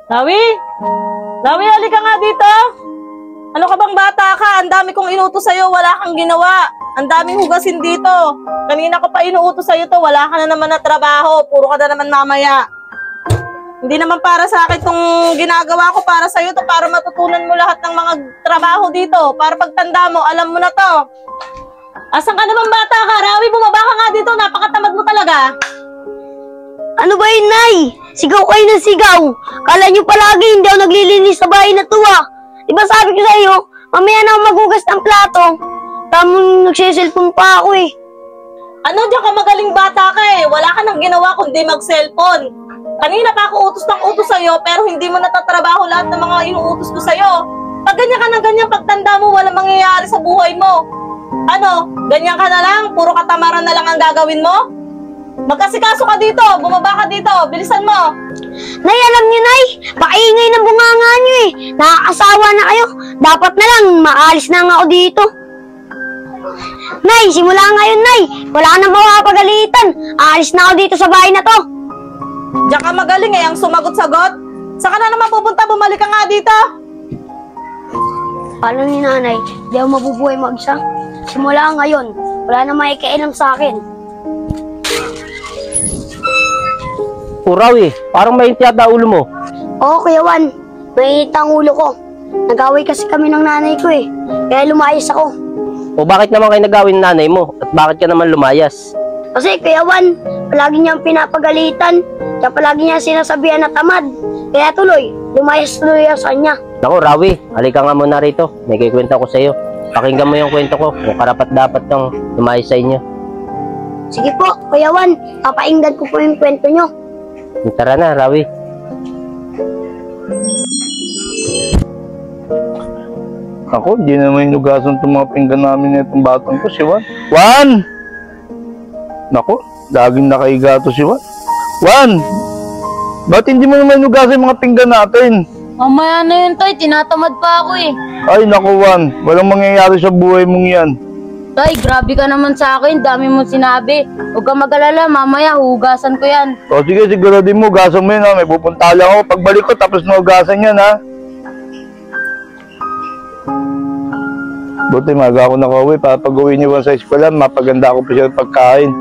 Rawi? Rawi, halika nga dito. Ano ka bang bata ka? Ang dami kong inutos sa'yo, wala kang ginawa. Ang daming hugasin dito. Kanina ko pa inuutos sa'yo to, wala ka na naman na trabaho. Puro ka na naman mamaya. Hindi naman para sa akin itong ginagawa ko, para sa'yo to, para matutunan mo lahat ng mga trabaho dito. Para pagtanda mo, alam mo na to. Asan ka naman bata ka? Rawi, bumaba ka nga dito, napakatamad mo talaga. Ano ba yun, Nay? Sigaw kayo ng sigaw. Kala nyo palagi hindi ako naglilinis sa bahay na to, ah. Diba sabi ko sa'yo, mamaya na ako magugas ng plato. Tamang nagsiselfon pa ako eh. Ano, diyan ka magaling bata ka eh. Wala ka nang ginawa kundi mag-cellphone. Kanina pa ako utos ng utos sa'yo, pero hindi mo natatrabaho lahat ng mga inuutos ko sa'yo. Pag ganyan ka ng ganyan, pagtanda mo, walang mangyayari sa buhay mo. Ano, ganyan ka na lang? Puro katamaran na lang ang gagawin mo? Magkasikaso ka dito, bumaba ka dito, bilisan mo. Nay, alam nyo, Nay, pakiingay ng bunganga nyo eh. Nakakasawa na kayo. Dapat na lang, maalis na nga ako dito. Nay, simula ngayon, Nay. Wala ka nang mawapagalitan. Aalis na ako dito sa bahay na to. Diyan ka magaling eh, ang sumagot-sagot. Saan ka na naman pupunta, bumalik ka nga dito. Paano ni Nanay, di ako mabubuhay mag-isa. Simula ngayon, wala na makikialam sa akin. Rawi, parang mainit yata ulo mo. Oo, Kuya Juan. Mainit ang ulo ko. Nag-away kasi kami ng nanay ko eh. Kaya lumayas ako. O bakit naman kayo nagawin ng nanay mo? At bakit ka naman lumayas? Kasi Kuya Juan, palagi niyang pinapagalitan. Kaya palagi niya sinasabihan na tamad. Kaya tuloy, lumayas tuloy sa kanya. Naku, Rawi, halika nga muna rito. May kikwento ko sa iyo. Pakinggan mo yung kwento ko kung karapat dapat kang lumayas sa inyo. Sige po, Kuya Juan. Papainggan ko po yung kwento niyo. Tara na, Rawi. Ako, di naman inugasan itong mga pinggan namin na itong batang ko, si Juan. Juan! Naku, laging nakaiga to si Juan. Juan! Ba't hindi mo naman inugasan yung mga pinggan natin? Mamaya na yun, Tay. Tinatamad pa ako eh. Ay, naku, Juan. Walang mangyayari sa buhay mong yan. Tay, grabe ka naman sa akin. Dami mong sinabi. Huwag kang mag-alala. Mamaya, hugasan ko yan. O sige, siguradin mo. Gasan mo yun, ha. May pupunta lang ako. Pagbalik ko, tapos na hugasan yan, ha. Buti, maga ako nakauwi. Para pag-uwi niyo sa eskwela, mapaganda ako pa siya pagkain.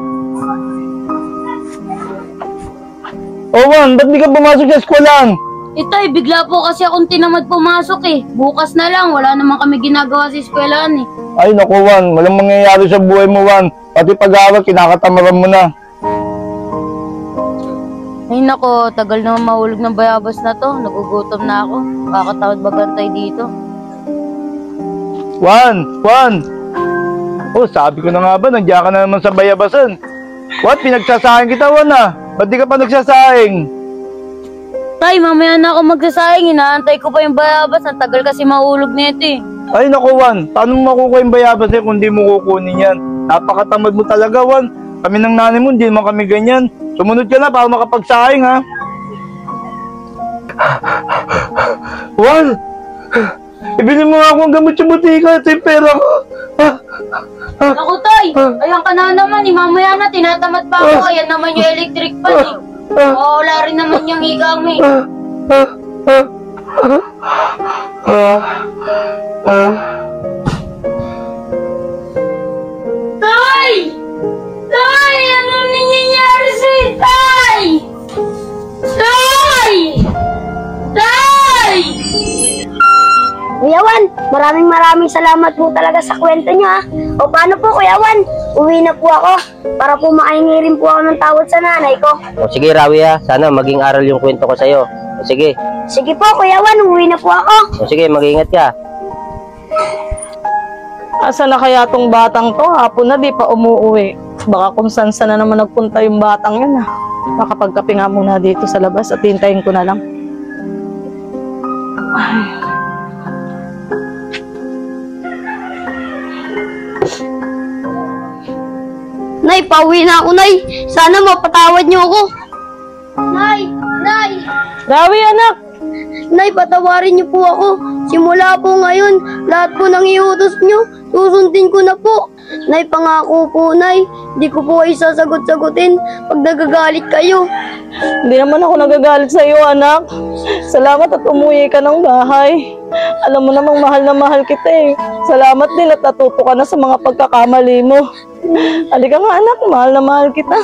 O, Juan, ba't di ka pumasok sa eskwelahan? Tay, bigla po kasi akong tinamad pumasok eh. Bukas na lang. Wala naman kami ginagawa sa eskwelahan eh. Ay, naku, Juan. Walang mangyayari sa buhay mo, Juan. Pati pag-aaral, kinakatamaran mo na. Ay nako, tagal naman mahulog ng bayabas na to. Nagugutom na ako. Kakatawad bagantay dito. Juan! Oh, sabi ko na nga ba, nandiyan ka na naman sa bayabasan. What? Pinagsasaing kita, Juan, ah. Ba't di ka pa nagsasaing? Tay, mamaya na ako magsasaing. Inaantay ko pa yung bayabas. Ang tagal kasi mahulog nito eh. Ay, naku, Juan. Paano mo makukuha yung bayabas eh kung di mo kukunin yan? Napakatamad mo talaga, Juan. Kami ng nanay mo, hindi naman kami ganyan. Sumunod ka na para makapagsaing, ha? Juan! Ibili mo nga akong gamot yung butika. Ito yung pera ko. Naku, Tay! Ayan ka na naman eh. Mamaya na, tinatamad pa ako. Ayan naman yung electric fan eh. Wala rin naman yung higang eh. Tay! Tay! Ano nangyayari sa'yo, Tay? Tay! Tay! Kuya Juan, maraming salamat po talaga sa kwento niyo ha. O paano po Kuya Juan? Uwi na po ako para po makahingi rin po ako ng tawad sa nanay ko. O sige, Rawi, ha. Sana maging aral yung kwento ko sa iyo. O sige. Sige po Kuya Juan, uwi na po ako. O sige, mag-iingat ka. Asa na kaya tong batang to? Hapon na di pa umuwi. Baka kung saan na naman nagpunta yung batang yan, ha. Makapagkape nga muna dito sa labas at hintayin ko na lang. Ay. Nay, pauwi na ako, Nay. Sana mapatawad niyo ako. Nay! Nay! Rawi, anak! Nay, patawarin niyo po ako. Simula po ngayon, lahat po ng iutos niyo, susundin ko na po. Nay, pangako po, Nay. Di ko po kayo sasagot-sagutin pag nagagalit kayo. Hindi naman ako nagagalit sa iyo, anak. Salamat at umuwi ka ng bahay. Alam mo namang mahal na mahal kita eh. Salamat din at natuto ka na sa mga pagkakamali mo. Halika nga, anak. Mahal na mahal kita.